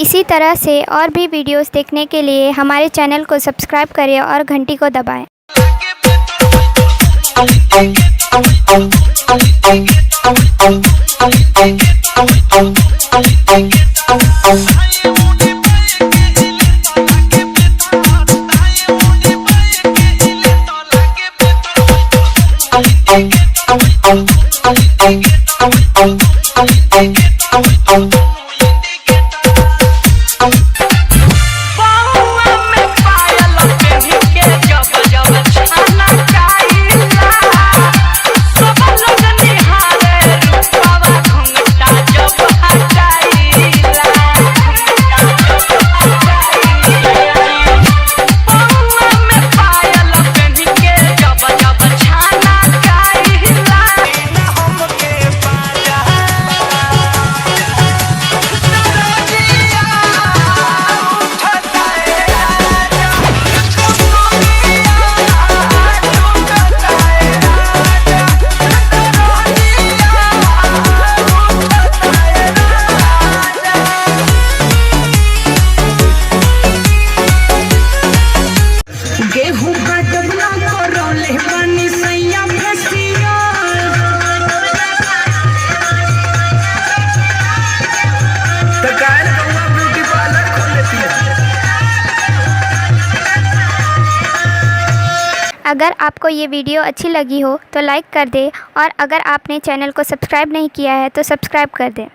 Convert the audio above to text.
इसी तरह से और भी वीडियोस देखने के लिए हमारे चैनल को सब्सक्राइब करें और घंटी को दबाएं। गेहूं का डबला करौले बानी सैया फसिया तकाल गौवा ब्यूटी पार्लर खोल लेती है। अगर आपको ये वीडियो अच्छी लगी हो तो लाइक कर दें और अगर आपने चैनल को सब्सक्राइब नहीं किया है तो सब्सक्राइब कर दें।